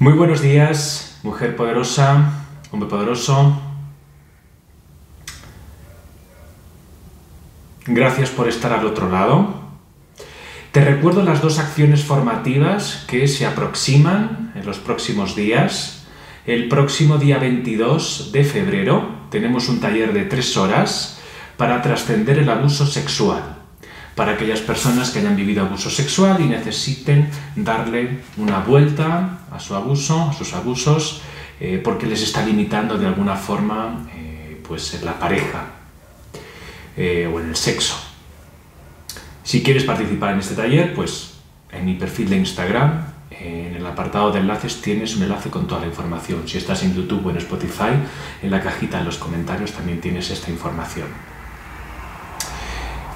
Muy buenos días, mujer poderosa, hombre poderoso. Gracias por estar al otro lado. Te recuerdo las dos acciones formativas que se aproximan en los próximos días. El próximo día 22 de febrero tenemos un taller de 3 horas para trascender el abuso sexual. Para aquellas personas que hayan vivido abuso sexual y necesiten darle una vuelta a su abuso, a sus abusos, porque les está limitando de alguna forma pues en la pareja o en el sexo. Si quieres participar en este taller, pues en mi perfil de Instagram, en el apartado de enlaces tienes un enlace con toda la información. Si estás en YouTube o en Spotify, en la cajita en los comentarios también tienes esta información.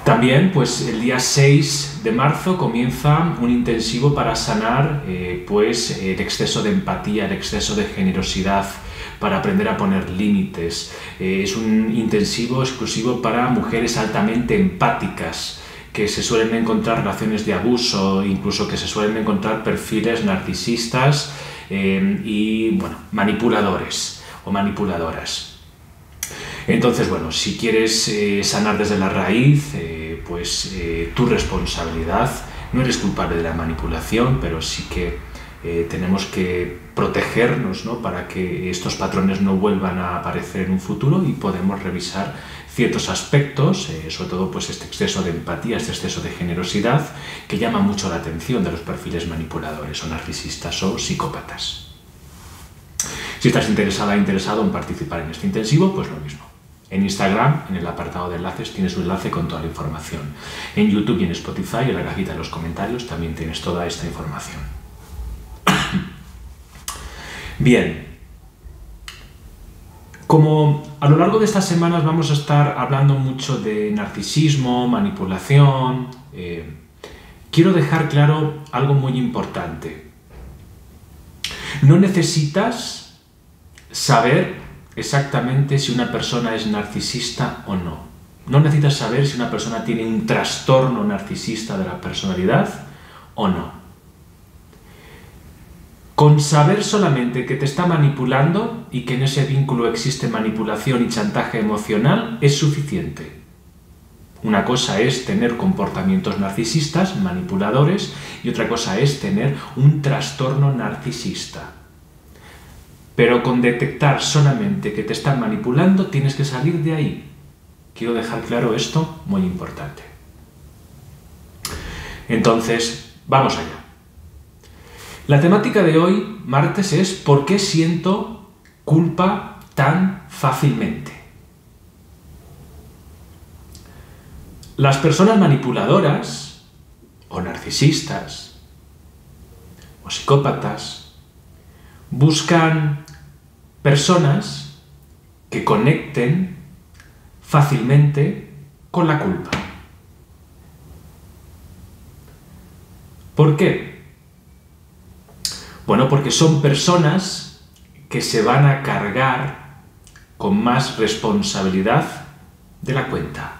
También, pues el día 6 de marzo comienza un intensivo para sanar el exceso de empatía, el exceso de generosidad, para aprender a poner límites. Es un intensivo exclusivo para mujeres altamente empáticas, que se suelen encontrar relaciones de abuso, incluso que se suelen encontrar perfiles narcisistas y manipuladores o manipuladoras. Entonces, si quieres sanar desde la raíz, tu responsabilidad, no eres culpable de la manipulación, pero sí que tenemos que protegernos, ¿no?, para que estos patrones no vuelvan a aparecer en un futuro, y podemos revisar ciertos aspectos, sobre todo este exceso de empatía, este exceso de generosidad, que llama mucho la atención de los perfiles manipuladores o narcisistas o psicópatas. Si estás interesado en participar en este intensivo, pues lo mismo. En Instagram, en el apartado de enlaces, tienes un enlace con toda la información. En YouTube y en Spotify, en la cajita de los comentarios, también tienes toda esta información. Bien. Como a lo largo de estas semanas vamos a estar hablando mucho de narcisismo, manipulación, quiero dejar claro algo muy importante. No necesitas saber exactamente si una persona es narcisista o no. No necesitas saber si una persona tiene un trastorno narcisista de la personalidad o no. Con saber solamente que te está manipulando y que en ese vínculo existe manipulación y chantaje emocional es suficiente. Una cosa es tener comportamientos narcisistas, manipuladores, y otra cosa es tener un trastorno narcisista. Pero con detectar solamente que te están manipulando, tienes que salir de ahí. Quiero dejar claro esto, muy importante. Entonces, vamos allá. La temática de hoy, martes, es ¿por qué siento culpa tan fácilmente? Las personas manipuladoras, o narcisistas, o psicópatas, buscan personas que conecten fácilmente con la culpa. ¿Por qué? Bueno, porque son personas que se van a cargar con más responsabilidad de la cuenta.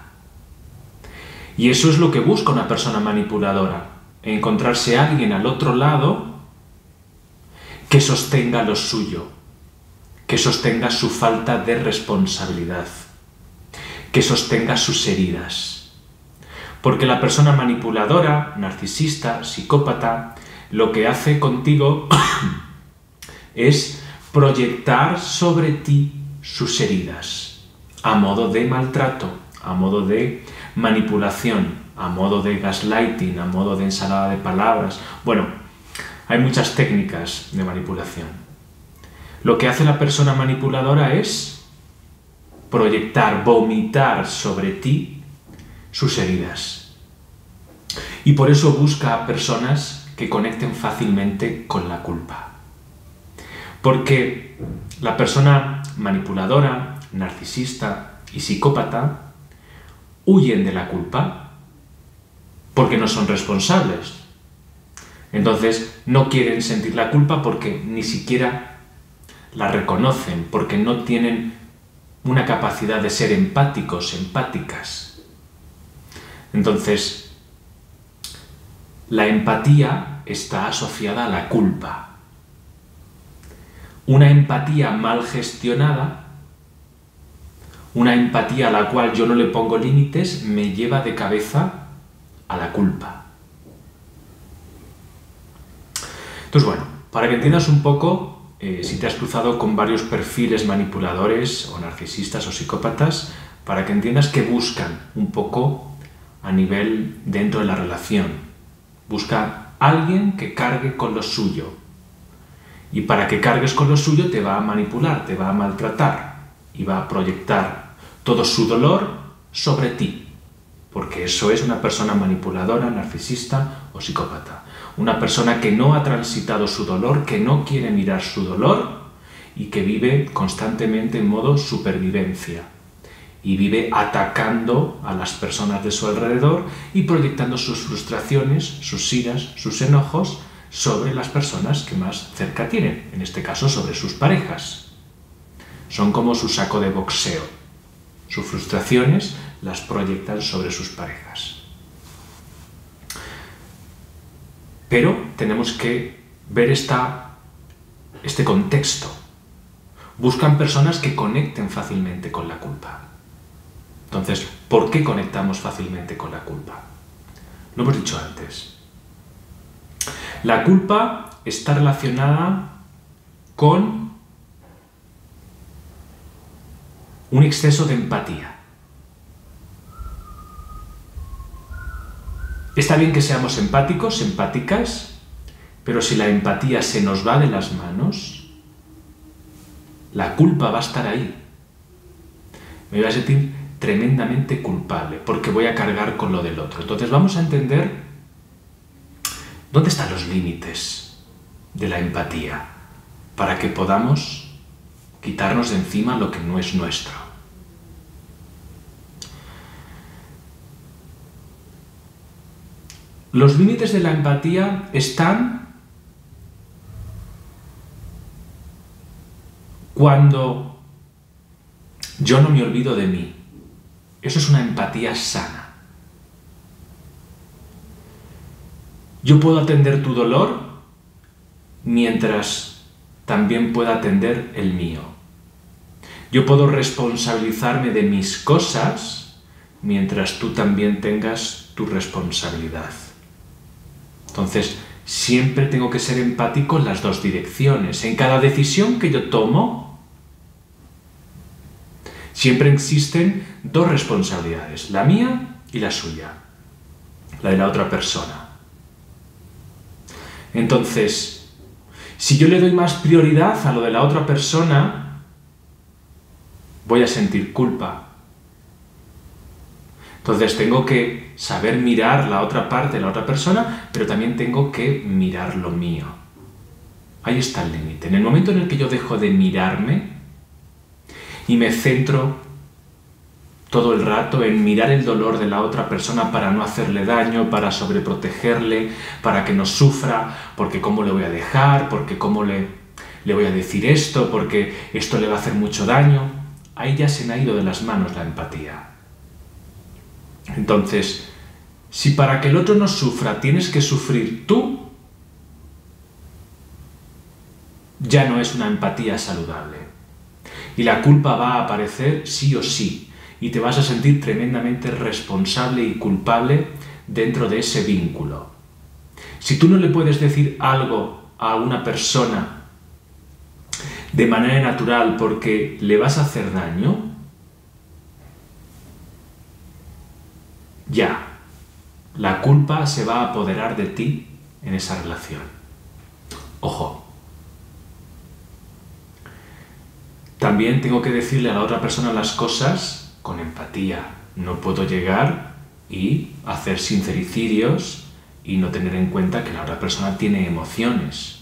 Y eso es lo que busca una persona manipuladora, encontrarse a alguien al otro lado que sostenga lo suyo, que sostenga su falta de responsabilidad, que sostenga sus heridas. Porque la persona manipuladora, narcisista, psicópata, lo que hace contigo es proyectar sobre ti sus heridas, a modo de maltrato, a modo de manipulación, a modo de gaslighting, a modo de ensalada de palabras. Hay muchas técnicas de manipulación. Lo que hace la persona manipuladora es proyectar, vomitar sobre ti sus heridas. Y por eso busca a personas que conecten fácilmente con la culpa. Porque la persona manipuladora, narcisista y psicópata huyen de la culpa porque no son responsables. Entonces no quieren sentir la culpa porque ni siquiera la reconocen, porque no tienen una capacidad de ser empáticos, empáticas. Entonces, la empatía está asociada a la culpa. Una empatía mal gestionada, una empatía a la cual yo no le pongo límites, me lleva de cabeza a la culpa. Entonces, bueno, para que entiendas un poco, si te has cruzado con varios perfiles manipuladores o narcisistas o psicópatas, para que entiendas que buscan un poco a nivel dentro de la relación. Busca alguien que cargue con lo suyo. Y para que cargues con lo suyo te va a manipular, te va a maltratar y va a proyectar todo su dolor sobre ti. Porque eso es una persona manipuladora, narcisista o psicópata. Una persona que no ha transitado su dolor, que no quiere mirar su dolor y que vive constantemente en modo supervivencia. Y vive atacando a las personas de su alrededor y proyectando sus frustraciones, sus iras, sus enojos sobre las personas que más cerca tienen, en este caso sobre sus parejas. Son como su saco de boxeo. Sus frustraciones las proyectan sobre sus parejas. Pero tenemos que ver este contexto. Buscan personas que conecten fácilmente con la culpa. Entonces, ¿por qué conectamos fácilmente con la culpa? Lo hemos dicho antes. La culpa está relacionada con un exceso de empatía. Está bien que seamos empáticos, empáticas, pero si la empatía se nos va de las manos, la culpa va a estar ahí. Me voy a sentir tremendamente culpable porque voy a cargar con lo del otro. Entonces vamos a entender dónde están los límites de la empatía para que podamos quitarnos de encima lo que no es nuestro. Los límites de la empatía están cuando yo no me olvido de mí. Eso es una empatía sana. Yo puedo atender tu dolor mientras también pueda atender el mío. Yo puedo responsabilizarme de mis cosas mientras tú también tengas tu responsabilidad. Entonces, siempre tengo que ser empático en las dos direcciones. En cada decisión que yo tomo, siempre existen dos responsabilidades, la mía y la suya, la de la otra persona. Entonces, si yo le doy más prioridad a lo de la otra persona, voy a sentir culpa. Entonces tengo que saber mirar la otra parte, la otra persona, pero también tengo que mirar lo mío. Ahí está el límite. En el momento en el que yo dejo de mirarme y me centro todo el rato en mirar el dolor de la otra persona para no hacerle daño, para sobreprotegerle, para que no sufra, porque cómo le voy a dejar, porque cómo le voy a decir esto, porque esto le va a hacer mucho daño, ahí ya se me ha ido de las manos la empatía. Entonces, si para que el otro no sufra tienes que sufrir tú, ya no es una empatía saludable. Y la culpa va a aparecer sí o sí, y te vas a sentir tremendamente responsable y culpable dentro de ese vínculo. Si tú no le puedes decir algo a una persona de manera natural porque le vas a hacer daño, ya, la culpa se va a apoderar de ti en esa relación. Ojo. También tengo que decirle a la otra persona las cosas con empatía. No puedo llegar y hacer sincericidios y no tener en cuenta que la otra persona tiene emociones.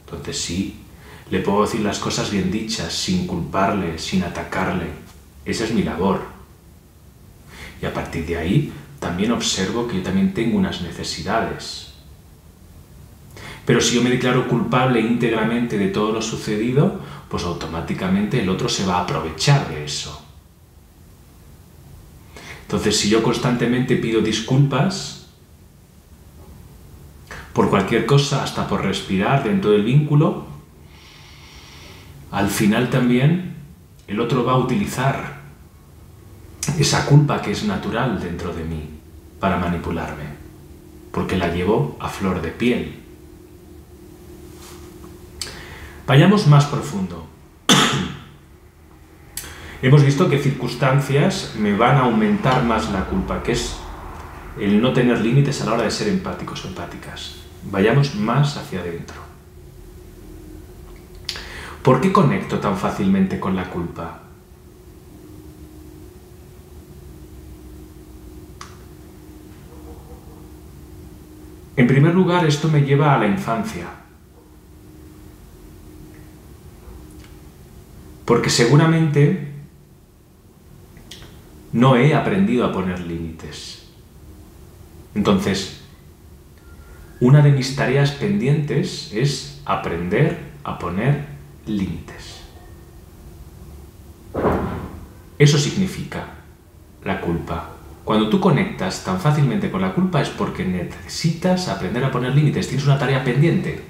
Entonces sí, le puedo decir las cosas bien dichas, sin culparle, sin atacarle. Esa es mi labor. Y a partir de ahí, también observo que yo también tengo unas necesidades. Pero si yo me declaro culpable íntegramente de todo lo sucedido, pues automáticamente el otro se va a aprovechar de eso. Entonces, si yo constantemente pido disculpas por cualquier cosa, hasta por respirar dentro del vínculo, al final también el otro va a utilizar esa culpa que es natural dentro de mí para manipularme, porque la llevo a flor de piel. Vayamos más profundo. Hemos visto que circunstancias me van a aumentar más la culpa, que es el no tener límites a la hora de ser empáticos o empáticas. Vayamos más hacia adentro. ¿Por qué conecto tan fácilmente con la culpa? En primer lugar, esto me lleva a la infancia. Porque seguramente no he aprendido a poner límites. Entonces, una de mis tareas pendientes es aprender a poner límites. Eso significa la culpa. Cuando tú conectas tan fácilmente con la culpa es porque necesitas aprender a poner límites. Tienes una tarea pendiente,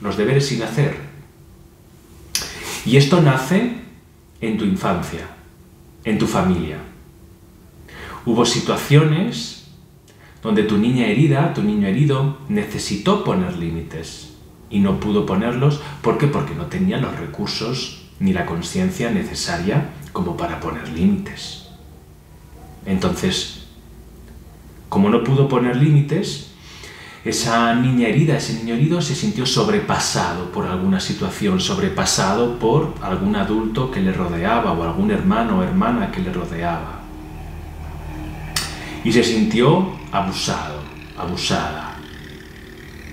los deberes sin hacer. Y esto nace en tu infancia, en tu familia. Hubo situaciones donde tu niña herida, tu niño herido, necesitó poner límites y no pudo ponerlos. ¿Por qué? Porque no tenía los recursos ni la consciencia necesaria como para poner límites. Entonces, como no pudo poner límites, esa niña herida, ese niño herido se sintió sobrepasado por alguna situación, sobrepasado por algún adulto que le rodeaba o algún hermano o hermana que le rodeaba. Y se sintió abusado, abusada.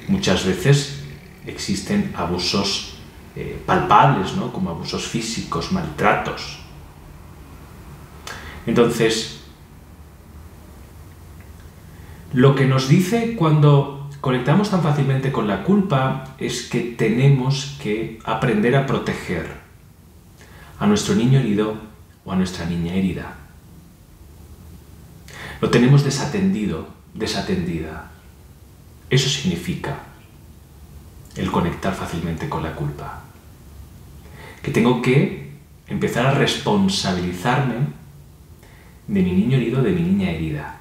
Muchas veces existen abusos palpables, ¿no? Como abusos físicos, maltratos. Entonces, lo que nos dice cuando conectamos tan fácilmente con la culpa es que tenemos que aprender a proteger a nuestro niño herido o a nuestra niña herida. Lo tenemos desatendido, desatendida. Eso significa el conectar fácilmente con la culpa. Que tengo que empezar a responsabilizarme de mi niño herido, de mi niña herida.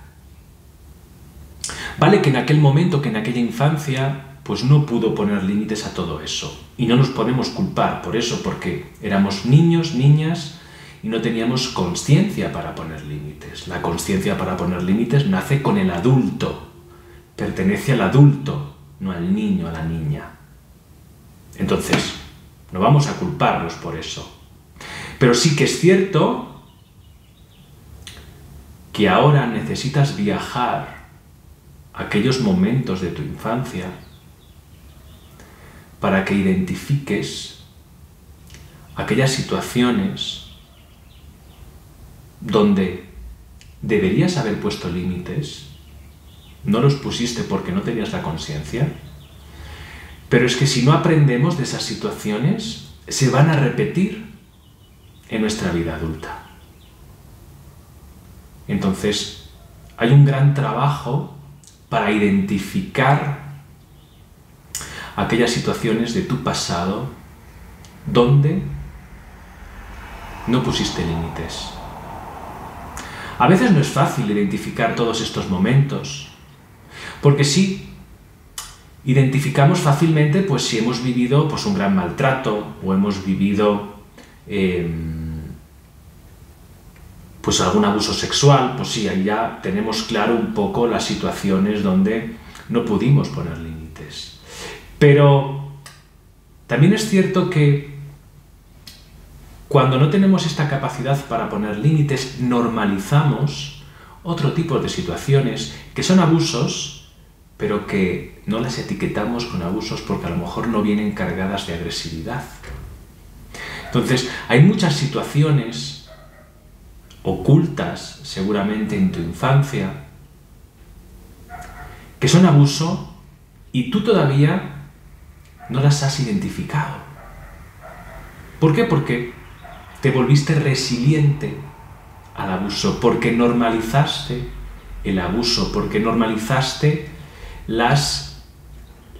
Vale que en aquel momento, que en aquella infancia, pues no pudo poner límites a todo eso. Y no nos podemos culpar por eso, porque éramos niños, niñas, y no teníamos consciencia para poner límites. La consciencia para poner límites nace con el adulto. Pertenece al adulto, no al niño, a la niña. Entonces, no vamos a culparlos por eso. Pero sí que es cierto que ahora necesitas viajar a aquellos momentos de tu infancia para que identifiques aquellas situaciones donde deberías haber puesto límites, no los pusiste porque no tenías la consciencia, pero es que si no aprendemos de esas situaciones, se van a repetir en nuestra vida adulta. Entonces, hay un gran trabajo para identificar aquellas situaciones de tu pasado donde no pusiste límites. A veces no es fácil identificar todos estos momentos, porque sí, identificamos fácilmente pues si hemos vivido pues un gran maltrato o hemos vivido pues algún abuso sexual, pues sí, ahí ya tenemos claro un poco las situaciones donde no pudimos poner límites. Pero también es cierto que cuando no tenemos esta capacidad para poner límites, normalizamos otro tipo de situaciones que son abusos, pero que no las etiquetamos con abusos porque a lo mejor no vienen cargadas de agresividad. Entonces, hay muchas situaciones ocultas, seguramente en tu infancia, que son abuso y tú todavía no las has identificado. ¿Por qué? Porque te volviste resiliente al abuso, porque normalizaste el abuso, porque normalizaste la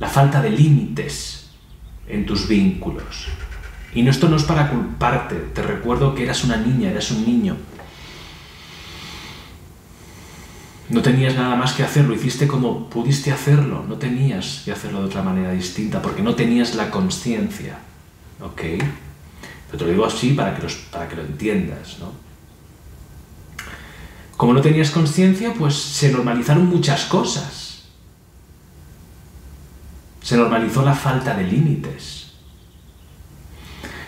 falta de límites en tus vínculos. Y esto no es para culparte, te recuerdo que eras una niña, eras un niño. No tenías nada más que hacer, lo hiciste como pudiste hacerlo, no tenías que hacerlo de otra manera distinta, porque no tenías la conciencia, ¿ok? Pero te lo digo así para que lo entiendas, ¿no? Como no tenías conciencia, pues se normalizaron muchas cosas. Se normalizó la falta de límites.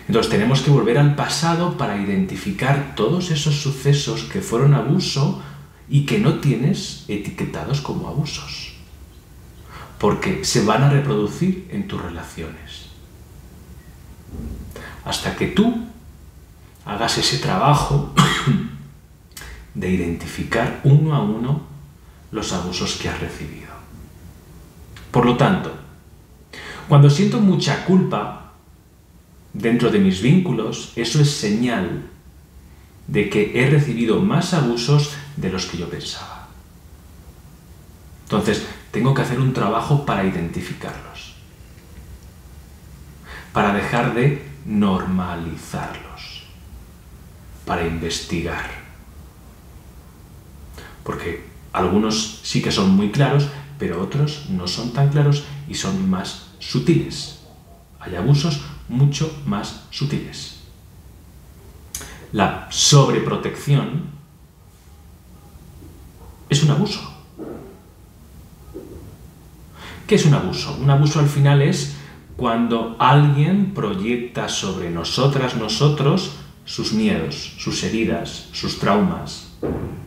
Entonces tenemos que volver al pasado para identificar todos esos sucesos que fueron abuso y que no tienes etiquetados como abusos, porque se van a reproducir en tus relaciones. Hasta que tú hagas ese trabajo de identificar uno a uno los abusos que has recibido. Por lo tanto, cuando siento mucha culpa dentro de mis vínculos, eso es señal de que he recibido más abusos de los que yo pensaba. Entonces, tengo que hacer un trabajo para identificarlos, para dejar de normalizarlos, para investigar. Porque algunos sí que son muy claros, pero otros no son tan claros y son más sutiles. Hay abusos mucho más sutiles. La sobreprotección es un abuso. ¿Qué es un abuso? Un abuso al final es cuando alguien proyecta sobre nosotros sus miedos, sus heridas, sus traumas,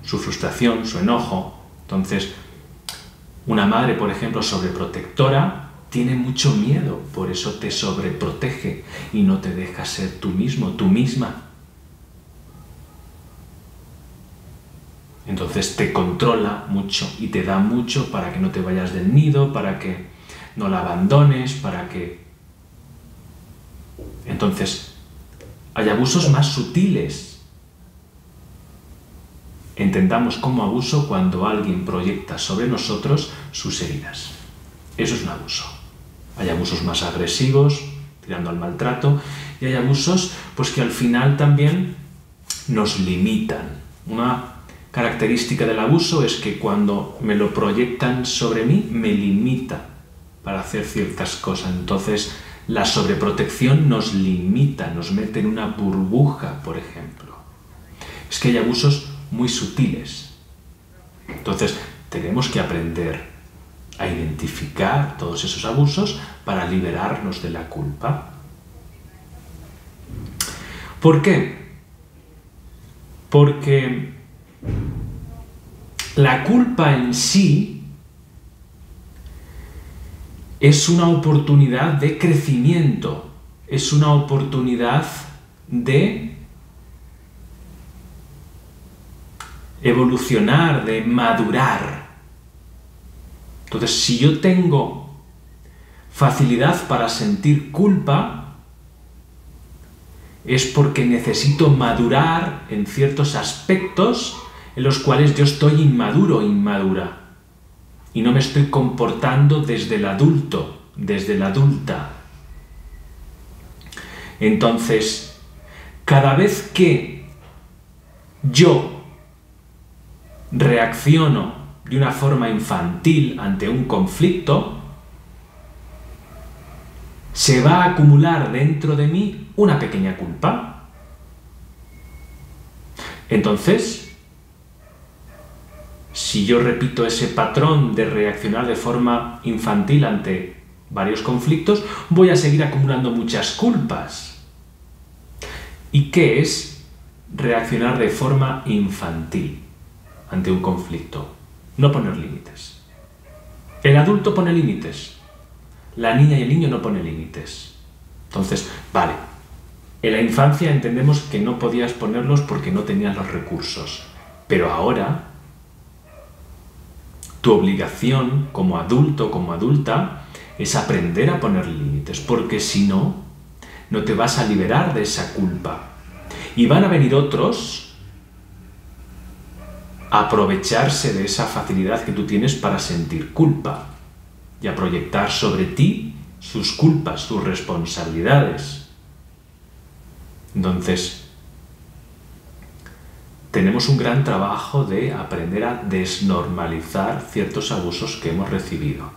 su frustración, su enojo. Entonces, una madre, por ejemplo, sobreprotectora, tiene mucho miedo, por eso te sobreprotege y no te deja ser tú mismo, tú misma. Entonces te controla mucho y te da mucho para que no te vayas del nido, para que no la abandones, para que... Entonces, hay abusos más sutiles. Entendamos como abuso cuando alguien proyecta sobre nosotros sus heridas. Eso es un abuso. Hay abusos más agresivos, tirando al maltrato, y hay abusos pues que al final también nos limitan. Una característica del abuso es que cuando me lo proyectan sobre mí, me limita para hacer ciertas cosas. Entonces, la sobreprotección nos limita, nos mete en una burbuja, por ejemplo. Es que hay abusos muy sutiles. Entonces, tenemos que aprender a identificar todos esos abusos para liberarnos de la culpa. ¿Por qué? Porque la culpa en sí es una oportunidad de crecimiento, es una oportunidad de evolucionar, de madurar. Entonces, si yo tengo facilidad para sentir culpa, es porque necesito madurar en ciertos aspectos en los cuales yo estoy inmaduro o inmadura y no me estoy comportando desde el adulto, desde la adulta. Entonces, cada vez que yo reacciono de una forma infantil ante un conflicto, se va a acumular dentro de mí una pequeña culpa. Entonces, si yo repito ese patrón de reaccionar de forma infantil ante varios conflictos, voy a seguir acumulando muchas culpas. ¿Y qué es reaccionar de forma infantil ante un conflicto? No poner límites. El adulto pone límites. La niña y el niño no ponen límites. Entonces, vale, en la infancia entendemos que no podías ponerlos porque no tenías los recursos. Pero ahora, tu obligación como adulto, como adulta, es aprender a poner límites, porque si no, no te vas a liberar de esa culpa. Y van a venir otros a aprovecharse de esa facilidad que tú tienes para sentir culpa y a proyectar sobre ti sus culpas, sus responsabilidades. Entonces, tenemos un gran trabajo de aprender a desnormalizar ciertos abusos que hemos recibido.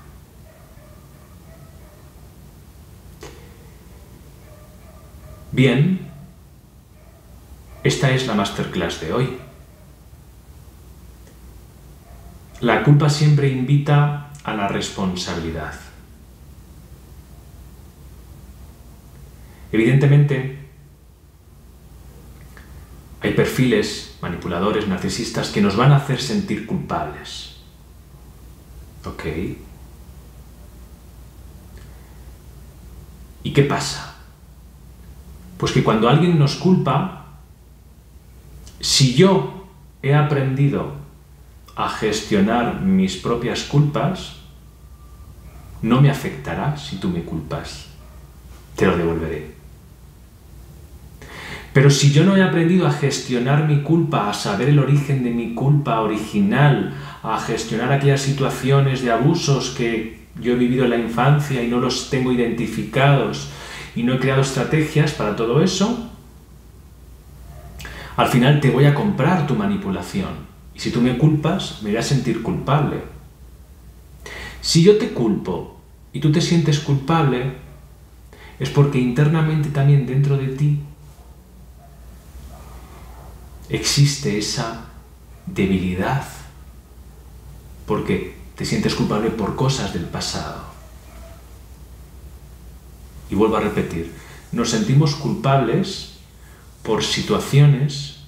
Bien, esta es la masterclass de hoy. La culpa siempre invita a la responsabilidad. Evidentemente, hay perfiles manipuladores, narcisistas, que nos van a hacer sentir culpables. ¿Ok? ¿Y qué pasa? Pues que cuando alguien nos culpa, si yo he aprendido a gestionar mis propias culpas, no me afectará si tú me culpas. Te lo devolveré. Pero si yo no he aprendido a gestionar mi culpa, a saber el origen de mi culpa original, a gestionar aquellas situaciones de abusos que yo he vivido en la infancia y no los tengo identificados y no he creado estrategias para todo eso, al final te voy a comprar tu manipulación. Y si tú me culpas, me voy a sentir culpable. Si yo te culpo y tú te sientes culpable, es porque internamente también dentro de ti existe esa debilidad, porque te sientes culpable por cosas del pasado. Y vuelvo a repetir, nos sentimos culpables por situaciones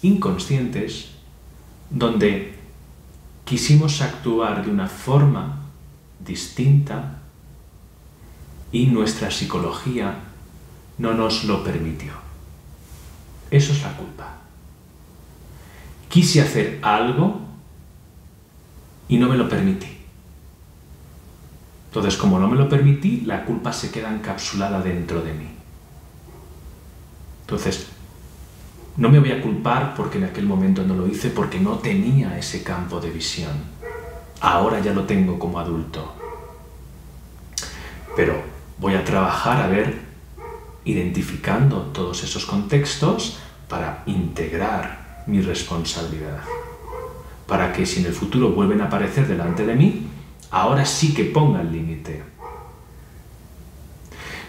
inconscientes donde quisimos actuar de una forma distinta y nuestra psicología no nos lo permitió. Eso es la culpa. Quise hacer algo y no me lo permití. Entonces, como no me lo permití, la culpa se queda encapsulada dentro de mí. Entonces, no me voy a culpar porque en aquel momento no lo hice, porque no tenía ese campo de visión. Ahora ya lo tengo como adulto. Pero voy a trabajar a ver, identificando todos esos contextos para integrar mi responsabilidad. Para que si en el futuro vuelven a aparecer delante de mí, ahora sí que ponga el límite.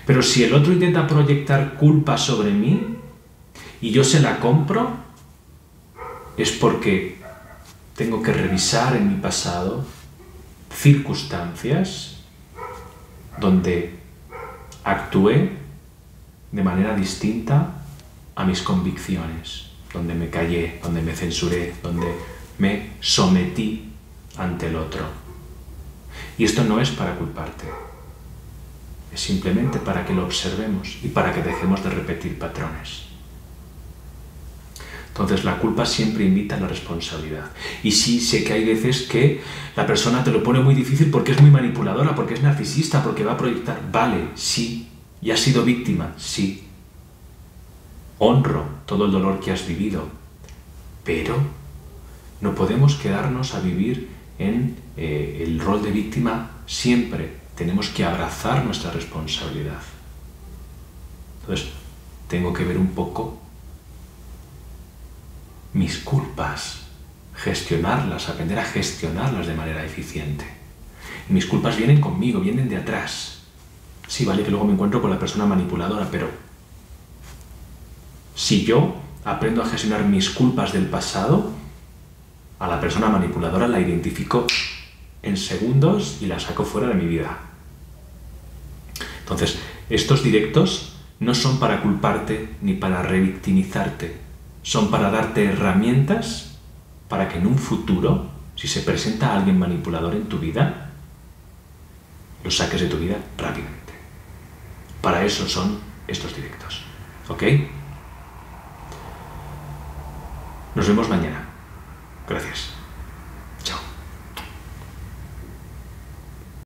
Pero si el otro intenta proyectar culpa sobre mí y yo se la compro, es porque tengo que revisar en mi pasado circunstancias donde actué de manera distinta a mis convicciones, donde me callé, donde me censuré, donde me sometí ante el otro. Y esto no es para culparte, es simplemente para que lo observemos y para que dejemos de repetir patrones. Entonces la culpa siempre invita a la responsabilidad. Y sí, sé que hay veces que la persona te lo pone muy difícil porque es muy manipuladora, porque es narcisista, porque va a proyectar. Vale, sí. ¿Y has sido víctima? Sí. Honro todo el dolor que has vivido. Pero no podemos quedarnos a vivir en el rol de víctima siempre. Tenemos que abrazar nuestra responsabilidad. Entonces, tengo que ver un poco mis culpas, gestionarlas, aprender a gestionarlas de manera eficiente. Y mis culpas vienen conmigo, vienen de atrás. Sí, vale que luego me encuentro con la persona manipuladora, pero si yo aprendo a gestionar mis culpas del pasado, a la persona manipuladora la identifico en segundos y la saco fuera de mi vida. Entonces, estos directos no son para culparte ni para revictimizarte. Son para darte herramientas para que en un futuro, si se presenta alguien manipulador en tu vida, lo saques de tu vida rápidamente. Para eso son estos directos. ¿Ok? Nos vemos mañana. Gracias.